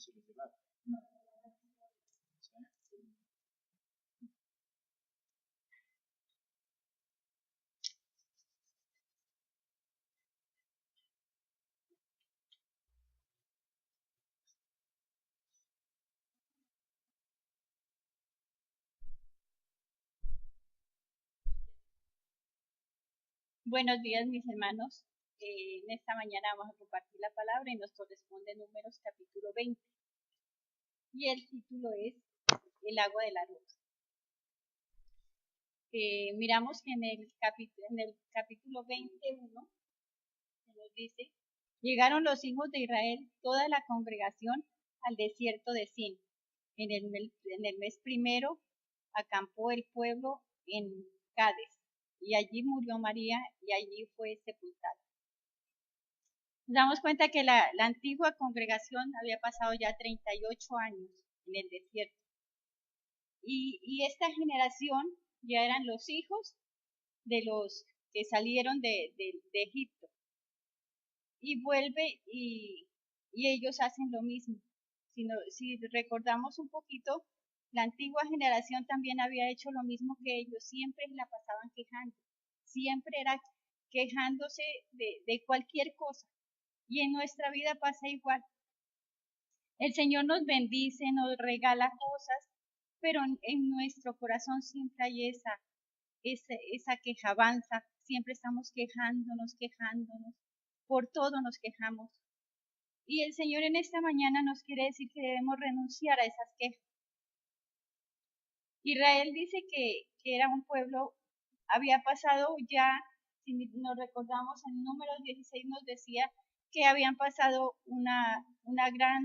se los llevaba. Buenos días, mis hermanos. En esta mañana vamos a compartir la palabra y nos corresponde Números capítulo 20. Y el título es El agua de la roca. Miramos que en el capítulo 21 se nos dice: llegaron los hijos de Israel, toda la congregación, al desierto de Sin. En el mes primero acampó el pueblo en Cades, y allí murió María y allí fue sepultada. Nos damos cuenta que la antigua congregación había pasado ya 38 años en el desierto. Y esta generación ya eran los hijos de los que salieron de Egipto. Y vuelve y ellos hacen lo mismo. Si recordamos un poquito, la antigua generación también había hecho lo mismo que ellos, siempre la pasaban quejando, siempre era quejándose de cualquier cosa. Y en nuestra vida pasa igual. El Señor nos bendice, nos regala cosas, pero en nuestro corazón siempre hay esa quejabanza, siempre estamos quejándonos, por todo nos quejamos. Y el Señor en esta mañana nos quiere decir que debemos renunciar a esas quejas. Israel dice que era un pueblo, había pasado ya, si nos recordamos en Números 16 nos decía que habían pasado una gran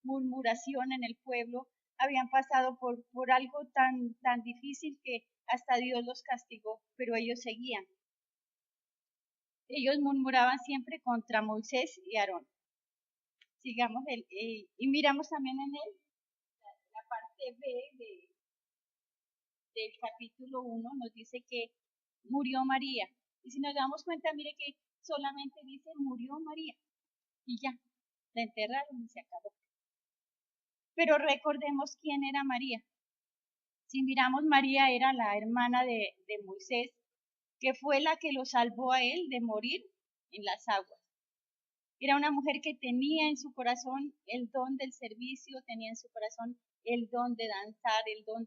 murmuración en el pueblo, habían pasado por algo tan difícil que hasta Dios los castigó, pero ellos seguían. Ellos murmuraban siempre contra Moisés y Aarón. Sigamos y miramos también en él la parte B del capítulo 1, nos dice que murió María. Y si nos damos cuenta, mire que solamente dice murió María y ya, la enterraron y se acabó. Pero recordemos quién era María. Si miramos, María era la hermana de Moisés, que fue la que lo salvó a él de morir en las aguas. Era una mujer que tenía en su corazón el don del servicio, tenía en su corazón el don de danzar, el don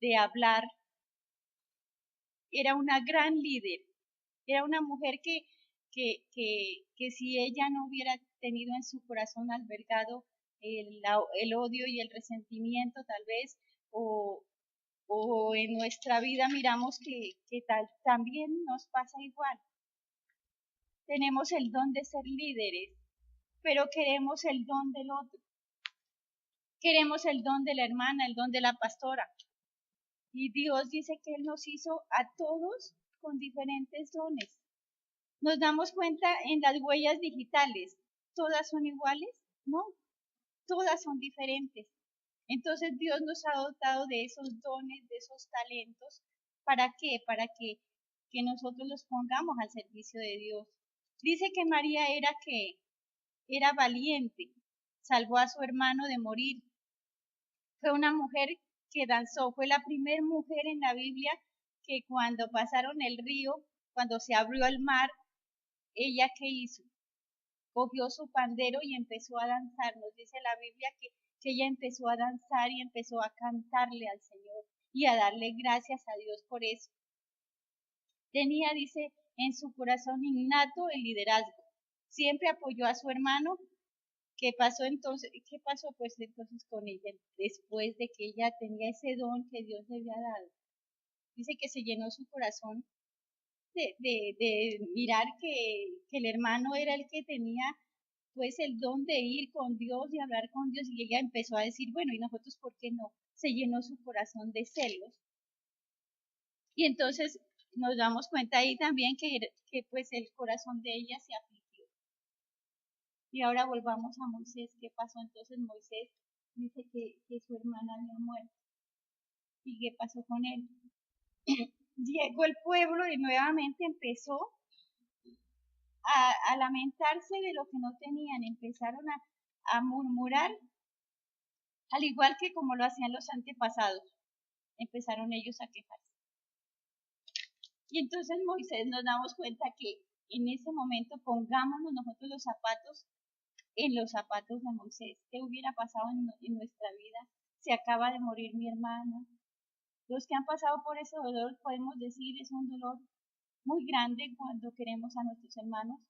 de hablar. Era una gran líder, era una mujer que si ella no hubiera tenido en su corazón albergado el odio y el resentimiento tal vez, o en nuestra vida miramos que también nos pasa igual. Tenemos el don de ser líderes, pero queremos el don del otro. Queremos el don de la hermana, el don de la pastora. Y Dios dice que Él nos hizo a todos con diferentes dones. Nos damos cuenta en las huellas digitales, ¿todas son iguales? No, todas son diferentes. Entonces Dios nos ha dotado de esos dones, de esos talentos. ¿Para qué? Para que nosotros los pongamos al servicio de Dios. Dice que María era valiente, salvó a su hermano de morir. Fue una mujer que danzó, fue la primera mujer en la Biblia que cuando pasaron el río, cuando se abrió el mar, ¿ella qué hizo? Cogió su pandero y empezó a danzar. Nos dice la Biblia que ella empezó a danzar y empezó a cantarle al Señor y a darle gracias a Dios por eso. Tenía, dice, en su corazón innato el liderazgo. Siempre apoyó a su hermano. ¿Qué pasó entonces? ¿Qué pasó pues entonces con ella después de que ella tenía ese don que Dios le había dado? Dice que se llenó su corazón de mirar que el hermano era el que tenía pues el don de ir con Dios y hablar con Dios, y ella empezó a decir, bueno, ¿y nosotros por qué no? Se llenó su corazón de celos. Y entonces nos damos cuenta ahí también que pues el corazón de ella se afligió. Y ahora volvamos a Moisés. ¿Qué pasó entonces? Moisés dice que su hermana había muerto. ¿Y qué pasó con él? Llegó el pueblo y nuevamente empezó a lamentarse de lo que no tenían. Empezaron a murmurar, al igual que como lo hacían los antepasados. Empezaron ellos a quejarse. Y entonces Moisés nos damos cuenta que en ese momento pongámonos nosotros los zapatos en los zapatos de Moisés. ¿Qué hubiera pasado en nuestra vida? Se acaba de morir mi hermano. Los que han pasado por ese dolor podemos decir es un dolor muy grande cuando queremos a nuestros hermanos,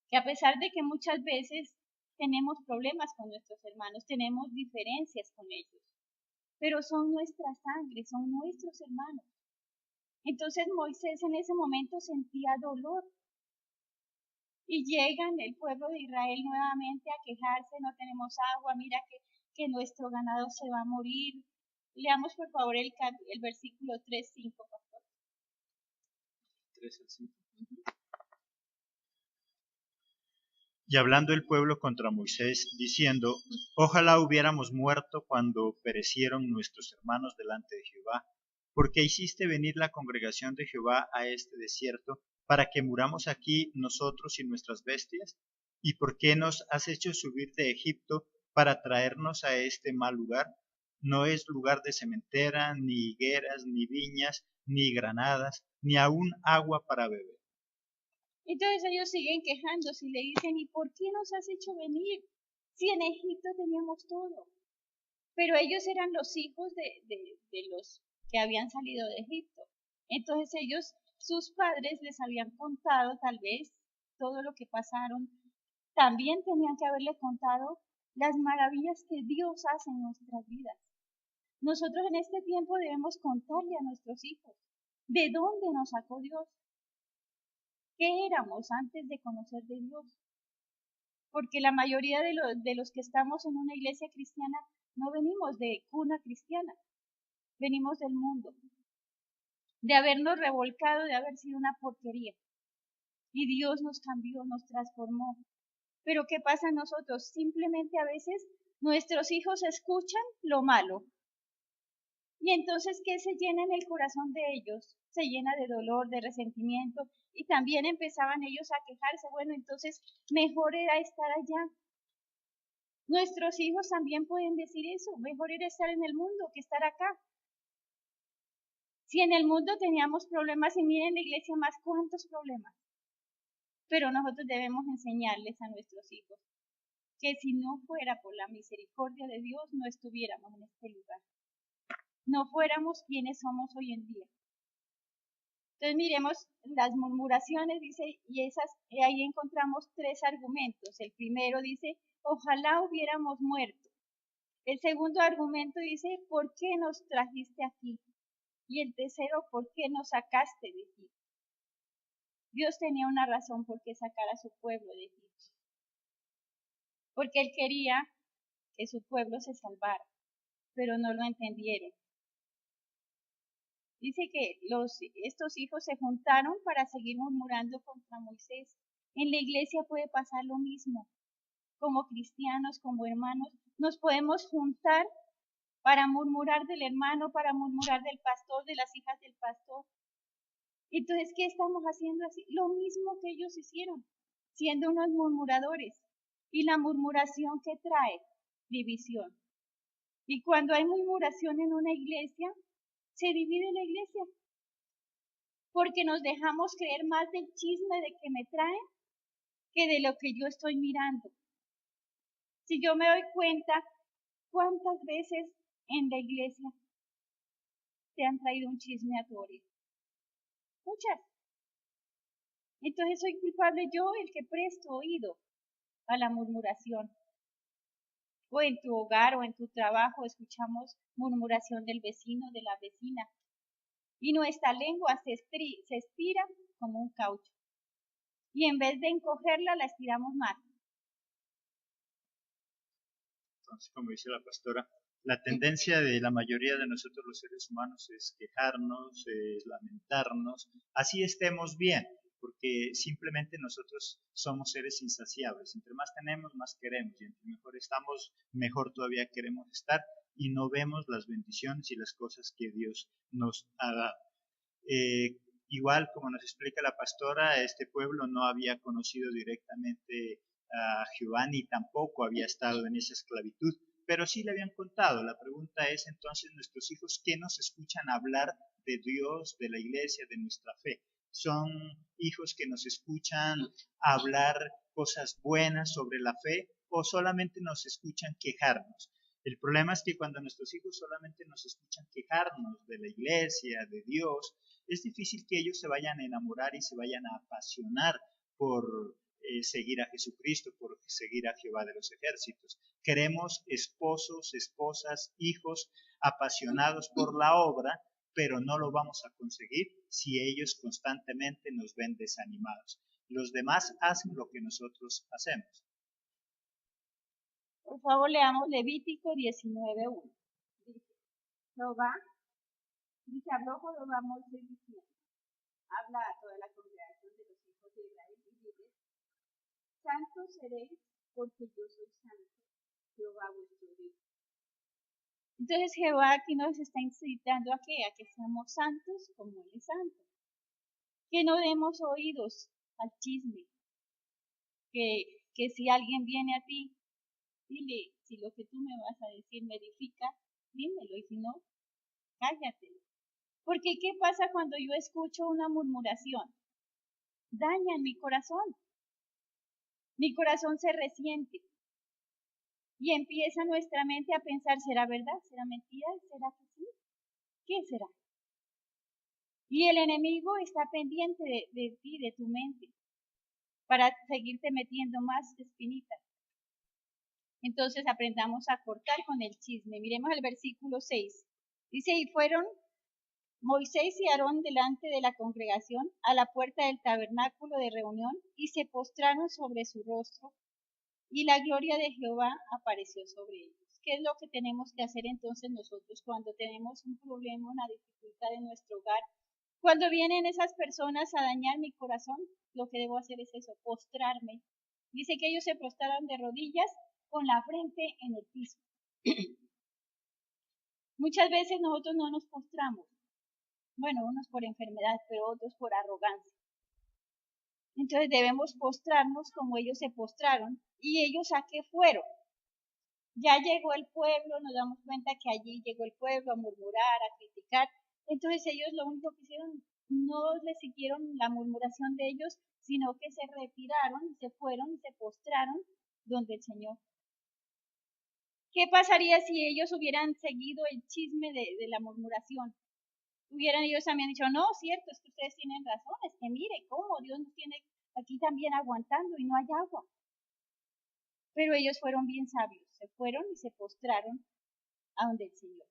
que a pesar de que muchas veces tenemos problemas con nuestros hermanos, tenemos diferencias con ellos, pero son nuestra sangre, son nuestros hermanos. Entonces Moisés en ese momento sentía dolor y llegan el pueblo de Israel nuevamente a quejarse, no tenemos agua, mira que nuestro ganado se va a morir. Leamos por favor el versículo 3-5, pastor. 3 al 5. Y hablando el pueblo contra Moisés, diciendo, ojalá hubiéramos muerto cuando perecieron nuestros hermanos delante de Jehová, porque hiciste venir la congregación de Jehová a este desierto, para que muramos aquí nosotros y nuestras bestias, ¿y por qué nos has hecho subir de Egipto para traernos a este mal lugar? No es lugar de sementera, ni higueras, ni viñas, ni granadas, ni aun agua para beber. Entonces ellos siguen quejándose y le dicen, ¿y por qué nos has hecho venir? Si en Egipto teníamos todo. Pero ellos eran los hijos de los que habían salido de Egipto. Entonces ellos, sus padres les habían contado tal vez todo lo que pasaron. También tenían que haberle contado las maravillas que Dios hace en nuestras vidas. Nosotros en este tiempo debemos contarle a nuestros hijos de dónde nos sacó Dios. ¿Qué éramos antes de conocer de Dios? Porque la mayoría de los que estamos en una iglesia cristiana no venimos de cuna cristiana, venimos del mundo, de habernos revolcado, de haber sido una porquería. Y Dios nos cambió, nos transformó. Pero ¿qué pasa a nosotros? Simplemente a veces nuestros hijos escuchan lo malo. Y entonces, ¿qué se llena en el corazón de ellos? Se llena de dolor, de resentimiento. Y también empezaban ellos a quejarse. Bueno, entonces mejor era estar allá. Nuestros hijos también pueden decir eso. Mejor era estar en el mundo que estar acá. Si en el mundo teníamos problemas, y miren la iglesia más cuántos problemas. Pero nosotros debemos enseñarles a nuestros hijos que si no fuera por la misericordia de Dios, no estuviéramos en este lugar. No fuéramos quienes somos hoy en día. Entonces miremos las murmuraciones, dice, y ahí encontramos tres argumentos. El primero dice, ojalá hubiéramos muerto. El segundo argumento dice, ¿por qué nos trajiste aquí? Y el tercero, ¿por qué nos sacaste de Egipto? Dios tenía una razón por qué sacar a su pueblo de Egipto. Porque Él quería que su pueblo se salvara, pero no lo entendieron. Dice que estos hijos se juntaron para seguir murmurando contra Moisés. En la iglesia puede pasar lo mismo. Como cristianos, como hermanos, nos podemos juntar para murmurar del hermano, para murmurar del pastor, de las hijas del pastor. Entonces, ¿qué estamos haciendo así? Lo mismo que ellos hicieron, siendo unos murmuradores. Y la murmuración, ¿qué trae? División. Y cuando hay murmuración en una iglesia, se divide la iglesia. Porque nos dejamos creer más del chisme de que me traen que de lo que yo estoy mirando. Si yo me doy cuenta, ¿cuántas veces en la iglesia te han traído un chisme a tu oído? Muchas. Entonces soy culpable yo el que presto oído a la murmuración. O en tu hogar o en tu trabajo escuchamos murmuración del vecino, de la vecina. Y nuestra lengua se estira como un caucho. Y en vez de encogerla, la estiramos más. Entonces, como dice la pastora, la tendencia de la mayoría de nosotros los seres humanos es quejarnos, es lamentarnos, así estemos bien, porque simplemente nosotros somos seres insaciables. Entre más tenemos, más queremos, y entre mejor estamos, mejor todavía queremos estar, y no vemos las bendiciones y las cosas que Dios nos ha dado. Igual, como nos explica la pastora, este pueblo no había conocido directamente Jehová ni tampoco había estado en esa esclavitud, pero sí le habían contado. La pregunta es entonces, nuestros hijos, ¿qué nos escuchan hablar de Dios, de la iglesia, de nuestra fe? ¿Son hijos que nos escuchan hablar cosas buenas sobre la fe o solamente nos escuchan quejarnos? El problema es que cuando nuestros hijos solamente nos escuchan quejarnos de la iglesia, de Dios, es difícil que ellos se vayan a enamorar y se vayan a apasionar por seguir a Jesucristo, por seguir a Jehová de los ejércitos. Queremos esposos, esposas, hijos apasionados por la obra, pero no lo vamos a conseguir si ellos constantemente nos ven desanimados. Los demás hacen lo que nosotros hacemos. Por favor, leamos Levítico 19:1. Dice, Jehová, dice, habló Jehová a Moisés diciendo, habla a toda la congregación de los hijos de Israel y diles, santos seréis porque yo soy santo, Jehová vuestro Dios. Entonces Jehová aquí nos está incitando a qué? A que seamos santos como Él es santo. Que no demos oídos al chisme. Que si alguien viene a ti, dile, si lo que tú me vas a decir me edifica, dímelo, y si no, cállate. Porque ¿qué pasa cuando yo escucho una murmuración? Daña mi corazón. Mi corazón se resiente. Y empieza nuestra mente a pensar, ¿será verdad? ¿Será mentira? ¿Será que sí? ¿Qué será? Y el enemigo está pendiente de ti, de tu mente, para seguirte metiendo más espinitas. Entonces aprendamos a cortar con el chisme. Miremos el versículo 6. Dice, y fueron Moisés y Aarón delante de la congregación a la puerta del tabernáculo de reunión y se postraron sobre su rostro y la gloria de Jehová apareció sobre ellos. ¿Qué es lo que tenemos que hacer entonces nosotros cuando tenemos un problema, una dificultad en nuestro hogar? Cuando vienen esas personas a dañar mi corazón, lo que debo hacer es eso, postrarme. Dice que ellos se postraron de rodillas con la frente en el piso. Muchas veces nosotros no nos postramos. Bueno, unos por enfermedad, pero otros por arrogancia. Entonces debemos postrarnos como ellos se postraron. ¿Y ellos a qué fueron? Ya llegó el pueblo, nos damos cuenta que allí llegó el pueblo a murmurar, a criticar. Entonces ellos lo único que hicieron, no le siguieron la murmuración de ellos, sino que se retiraron y se fueron y se postraron donde el Señor. ¿Qué pasaría si ellos hubieran seguido el chisme de la murmuración? Hubieran ellos también dicho, no, cierto, es que ustedes tienen razón, es que mire cómo Dios nos tiene aquí también aguantando y no hay agua. Pero ellos fueron bien sabios, se fueron y se postraron a donde el Señor.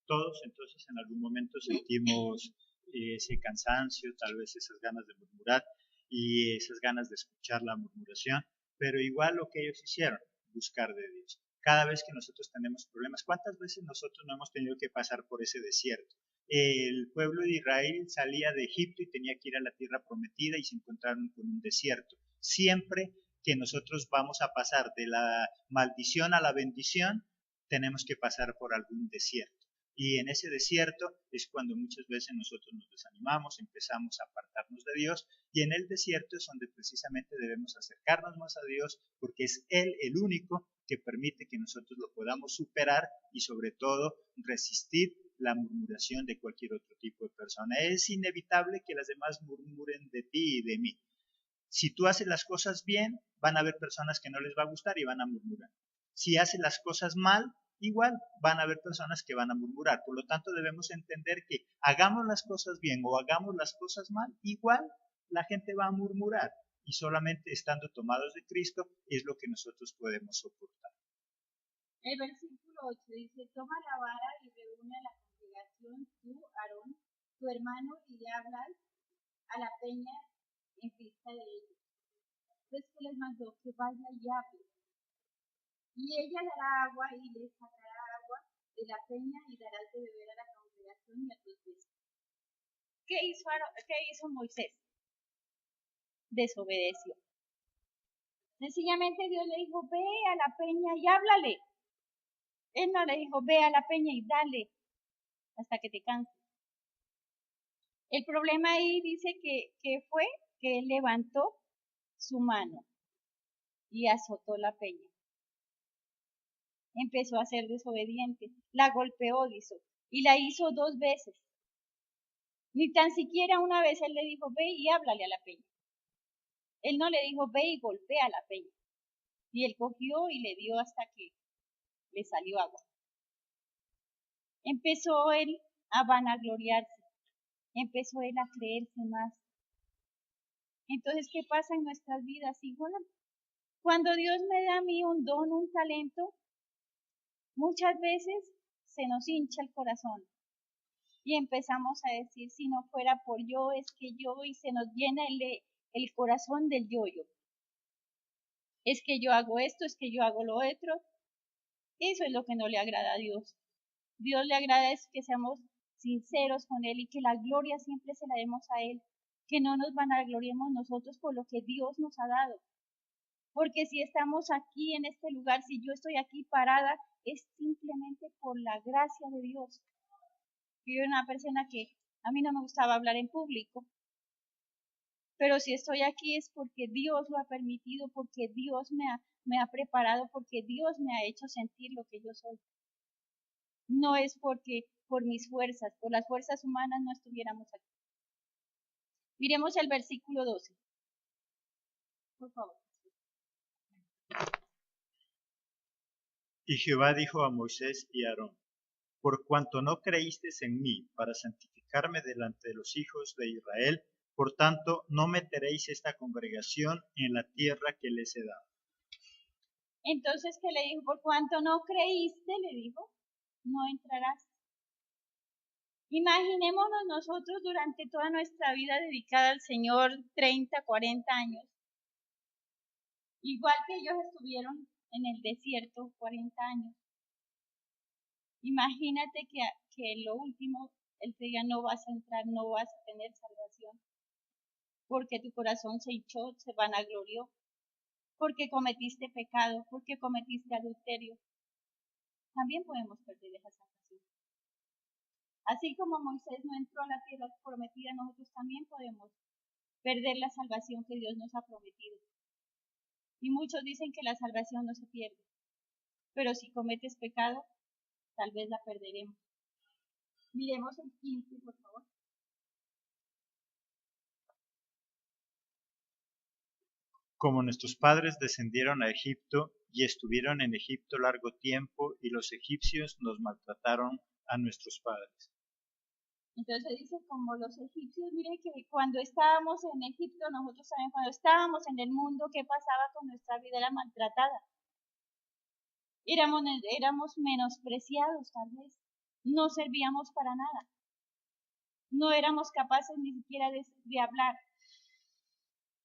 Todos entonces en algún momento sentimos ese cansancio, tal vez esas ganas de murmurar y esas ganas de escuchar la murmuración, pero igual lo que ellos hicieron, buscar de Dios. Cada vez que nosotros tenemos problemas, ¿cuántas veces nosotros no hemos tenido que pasar por ese desierto? El pueblo de Israel salía de Egipto y tenía que ir a la tierra prometida y se encontraron con un desierto. Siempre que nosotros vamos a pasar de la maldición a la bendición, tenemos que pasar por algún desierto. Y en ese desierto es cuando muchas veces nosotros nos desanimamos, empezamos a apartarnos de Dios, y en el desierto es donde precisamente debemos acercarnos más a Dios, porque es Él el único que permite que nosotros lo podamos superar y sobre todo resistir la murmuración de cualquier otro tipo de persona. Es inevitable que las demás murmuren de ti y de mí. Si tú haces las cosas bien, van a haber personas que no les va a gustar y van a murmurar. Si haces las cosas mal, igual van a haber personas que van a murmurar. Por lo tanto, debemos entender que hagamos las cosas bien o hagamos las cosas mal, igual la gente va a murmurar. Y solamente estando tomados de Cristo es lo que nosotros podemos soportar. El versículo 8 dice, toma la vara y reúne a la congregación, tú, Aarón, tu hermano, y le hablas a la peña en vista de ellos. Después les mandó que vaya y hable. Y ella dará agua y les sacará agua de la peña y dará de beber a la congregación y a tus vecinos. ¿Qué hizo Moisés? Desobedeció. Sencillamente Dios le dijo, ve a la peña y háblale. Él no le dijo, ve a la peña y dale hasta que te canses. El problema ahí dice que fue que él levantó su mano. y azotó la peña. Empezó a ser desobediente, la golpeó, dice, y la hizo 2 veces. Ni tan siquiera una vez él le dijo, ve y háblale a la peña. Él no le dijo, ve y golpea a la peña. Y él cogió y le dio hasta que le salió agua. Empezó él a vanagloriarse, empezó él a creerse más. Entonces, ¿qué pasa en nuestras vidas, híjola? Cuando Dios me da a mí un don, un talento, muchas veces se nos hincha el corazón y empezamos a decir, si no fuera por yo, es que yo, y se nos llena el corazón del yo-yo. Es que yo hago esto, es que yo hago lo otro. Eso es lo que no le agrada a Dios. Dios le agrada es que seamos sinceros con Él y que la gloria siempre se la demos a Él, que no nos vanagloriemos nosotros por lo que Dios nos ha dado. Porque si estamos aquí en este lugar, si yo estoy aquí parada, es simplemente por la gracia de Dios. Yo era una persona que a mí no me gustaba hablar en público, pero si estoy aquí es porque Dios lo ha permitido, porque Dios me ha preparado, porque Dios me ha hecho sentir lo que yo soy. No es porque por mis fuerzas, por las fuerzas humanas no estuviéramos aquí. Miremos el versículo 12. Por favor. Y Jehová dijo a Moisés y a Aarón, por cuanto no creísteis en mí para santificarme delante de los hijos de Israel, por tanto no meteréis esta congregación en la tierra que les he dado. Entonces, ¿qué le dijo? Por cuanto no creíste, le dijo, no entrarás. Imaginémonos nosotros durante toda nuestra vida dedicada al Señor, 30, 40 años. Igual que ellos estuvieron en el desierto 40 años. Imagínate que lo último, Él te diga, no vas a entrar, no vas a tener salvación, porque tu corazón se hinchó, se vanaglorió, porque cometiste pecado, porque cometiste adulterio. También podemos perder esa salvación. Así como Moisés no entró a la tierra prometida, nosotros también podemos perder la salvación que Dios nos ha prometido. Y muchos dicen que la salvación no se pierde, pero si cometes pecado, tal vez la perderemos. Miremos el 15, por favor. Como nuestros padres descendieron a Egipto y estuvieron en Egipto largo tiempo, y los egipcios nos maltrataron a nuestros padres. Entonces dice, como los egipcios, miren que cuando estábamos en Egipto, nosotros también cuando estábamos en el mundo, ¿qué pasaba con nuestra vida? Era maltratada. Éramos menospreciados tal vez. No servíamos para nada. No éramos capaces ni siquiera de hablar.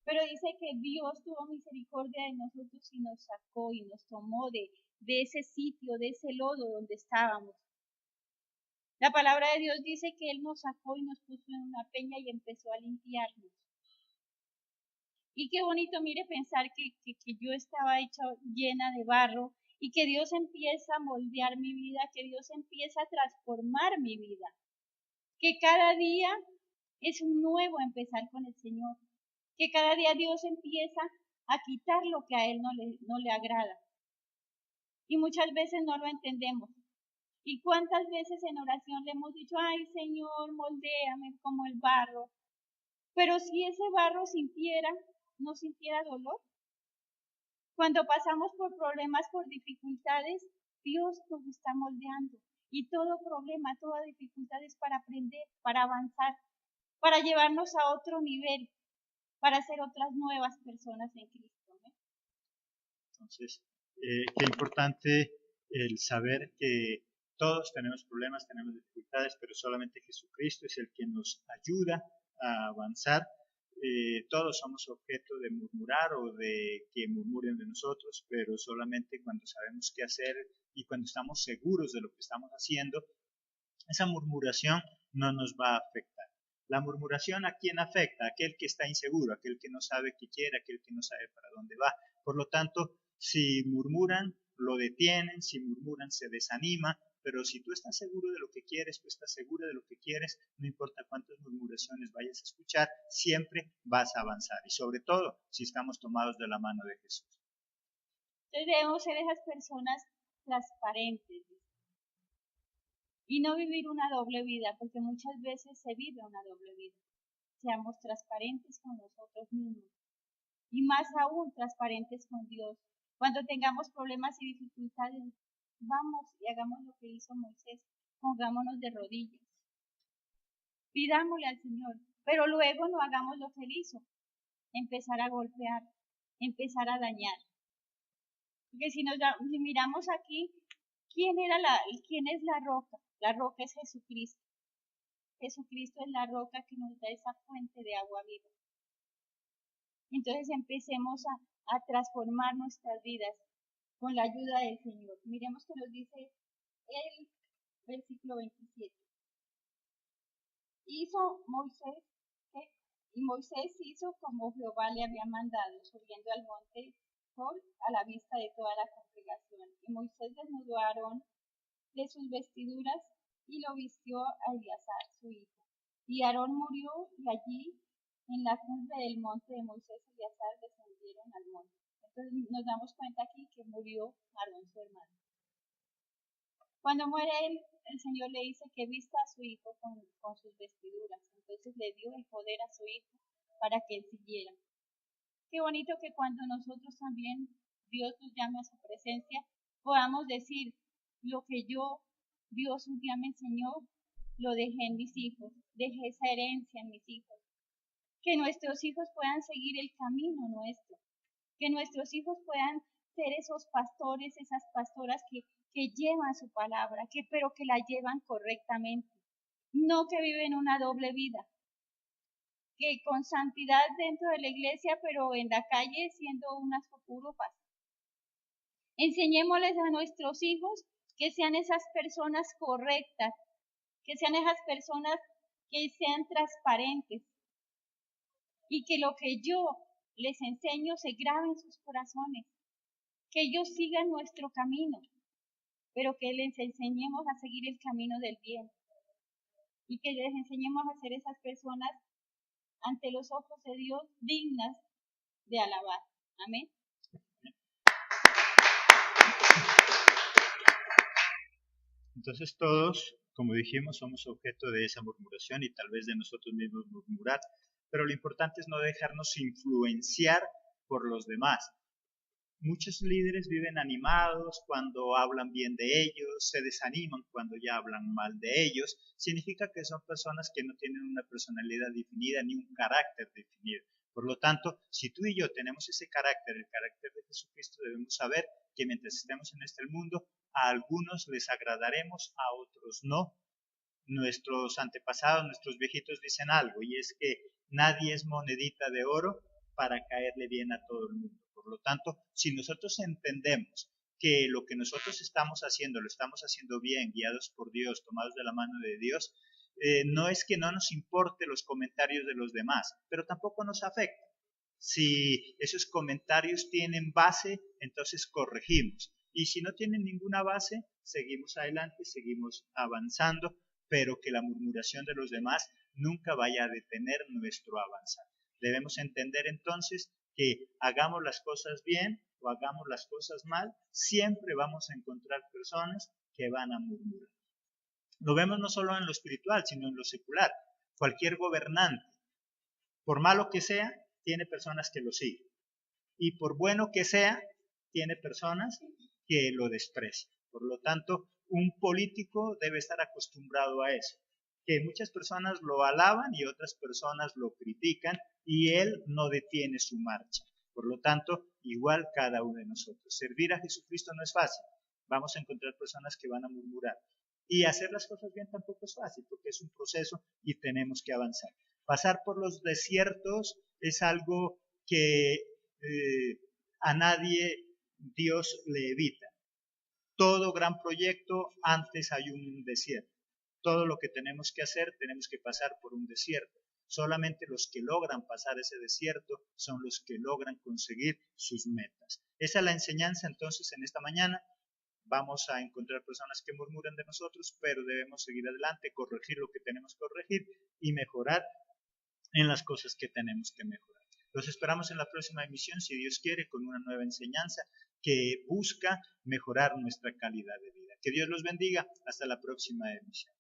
Pero dice que Dios tuvo misericordia de nosotros y nos sacó y nos tomó de ese sitio, de ese lodo donde estábamos. La palabra de Dios dice que Él nos sacó y nos puso en una peña y empezó a limpiarnos. Y qué bonito, mire, pensar que yo estaba hecha llena de barro y que Dios empieza a moldear mi vida, que Dios empieza a transformar mi vida. Que cada día es un nuevo empezar con el Señor. Que cada día Dios empieza a quitar lo que a Él no le agrada. Y muchas veces no lo entendemos. ¿Y cuántas veces en oración le hemos dicho, ay Señor, moldéame como el barro? Pero si ese barro no sintiera dolor. Cuando pasamos por problemas, por dificultades, Dios nos está moldeando. Y todo problema, toda dificultad es para aprender, para avanzar, para llevarnos a otro nivel, para ser otras nuevas personas en Cristo, ¿no? Entonces, qué importante el saber que todos tenemos problemas, tenemos dificultades, pero solamente Jesucristo es el que nos ayuda a avanzar. Todos somos objeto de murmurar o de que murmuren de nosotros, pero solamente cuando sabemos qué hacer y cuando estamos seguros de lo que estamos haciendo, esa murmuración no nos va a afectar. La murmuración, ¿a quién afecta? Aquel que está inseguro, aquel que no sabe qué quiere, aquel que no sabe para dónde va. Por lo tanto, si murmuran, lo detienen, si murmuran, se desanima, pero si tú estás seguro de lo que quieres, tú estás seguro de lo que quieres, no importa cuántas murmuraciones vayas a escuchar, siempre vas a avanzar. Y sobre todo, si estamos tomados de la mano de Jesús. Entonces debemos ser esas personas transparentes y no vivir una doble vida, porque muchas veces se vive una doble vida. Seamos transparentes con nosotros mismos y más aún transparentes con Dios. Cuando tengamos problemas y dificultades, vamos y hagamos lo que hizo Moisés, pongámonos de rodillas, pidámosle al Señor, pero luego no hagamos lo que él hizo, empezar a golpear, empezar a dañar. Porque si miramos aquí, ¿quién es la roca? La roca es Jesucristo. Jesucristo es la roca que nos da esa fuente de agua viva. Entonces empecemos a transformar nuestras vidas con la ayuda del Señor. Miremos que nos dice el versículo 27. Hizo Moisés, y Moisés hizo como Jehová le había mandado, subiendo al monte Hor a la vista de toda la congregación. Y Moisés desnudó a Aarón de sus vestiduras y lo vistió a Eleazar, su hijo. Y Aarón murió, y allí, en la cumbre del monte de Moisés y Eleazar, descendieron al monte. Entonces nos damos cuenta aquí que murió Aarón, su hermano. Cuando muere él, el Señor le dice que vista a su hijo con sus vestiduras. Entonces le dio el poder a su hijo para que él siguiera. Qué bonito que cuando nosotros también, Dios nos llame a su presencia, podamos decir, lo que Dios un día me enseñó, lo dejé en mis hijos, dejé esa herencia en mis hijos. Que nuestros hijos puedan seguir el camino nuestro, que nuestros hijos puedan ser esos pastores, esas pastoras que llevan su palabra, pero que la llevan correctamente, no que viven una doble vida, que con santidad dentro de la iglesia, pero en la calle siendo unas copurupas. Enseñémosles a nuestros hijos que sean esas personas correctas, que sean esas personas que sean transparentes y que lo que yo les enseño se grabe en sus corazones, que ellos sigan nuestro camino, pero que les enseñemos a seguir el camino del bien y que les enseñemos a ser esas personas ante los ojos de Dios dignas de alabar. Amén. Entonces todos, como dijimos, somos objeto de esa murmuración y tal vez de nosotros mismos murmurar, pero lo importante es no dejarnos influenciar por los demás. Muchos líderes viven animados cuando hablan bien de ellos, se desaniman cuando ya hablan mal de ellos. Significa que son personas que no tienen una personalidad definida ni un carácter definido. Por lo tanto, si tú y yo tenemos ese carácter, el carácter de Jesucristo, debemos saber que mientras estemos en este mundo, a algunos les agradaremos, a otros no. Nuestros antepasados, nuestros viejitos dicen algo, y es que nadie es monedita de oro para caerle bien a todo el mundo. Por lo tanto, si nosotros entendemos que lo que nosotros estamos haciendo, lo estamos haciendo bien, guiados por Dios, tomados de la mano de Dios, no es que no nos importe los comentarios de los demás, pero tampoco nos afecta. Si esos comentarios tienen base, entonces corregimos. Y si no tienen ninguna base, seguimos adelante, seguimos avanzando, pero que la murmuración de los demás nunca vaya a detener nuestro avanzar. Debemos entender entonces que hagamos las cosas bien o hagamos las cosas mal, siempre vamos a encontrar personas que van a murmurar. Lo vemos no solo en lo espiritual, sino en lo secular. Cualquier gobernante, por malo que sea, tiene personas que lo siguen. Y por bueno que sea, tiene personas que lo desprecian. Por lo tanto, un político debe estar acostumbrado a eso, que muchas personas lo alaban y otras personas lo critican y él no detiene su marcha. Por lo tanto, igual cada uno de nosotros. Servir a Jesucristo no es fácil. Vamos a encontrar personas que van a murmurar. Y hacer las cosas bien tampoco es fácil, porque es un proceso y tenemos que avanzar. Pasar por los desiertos es algo que a nadie Dios le evita. Todo gran proyecto, antes hay un desierto. Todo lo que tenemos que hacer, tenemos que pasar por un desierto. Solamente los que logran pasar ese desierto son los que logran conseguir sus metas. Esa es la enseñanza entonces en esta mañana. Vamos a encontrar personas que murmuran de nosotros, pero debemos seguir adelante, corregir lo que tenemos que corregir y mejorar en las cosas que tenemos que mejorar. Los esperamos en la próxima emisión, si Dios quiere, con una nueva enseñanza que busca mejorar nuestra calidad de vida. Que Dios los bendiga. Hasta la próxima emisión.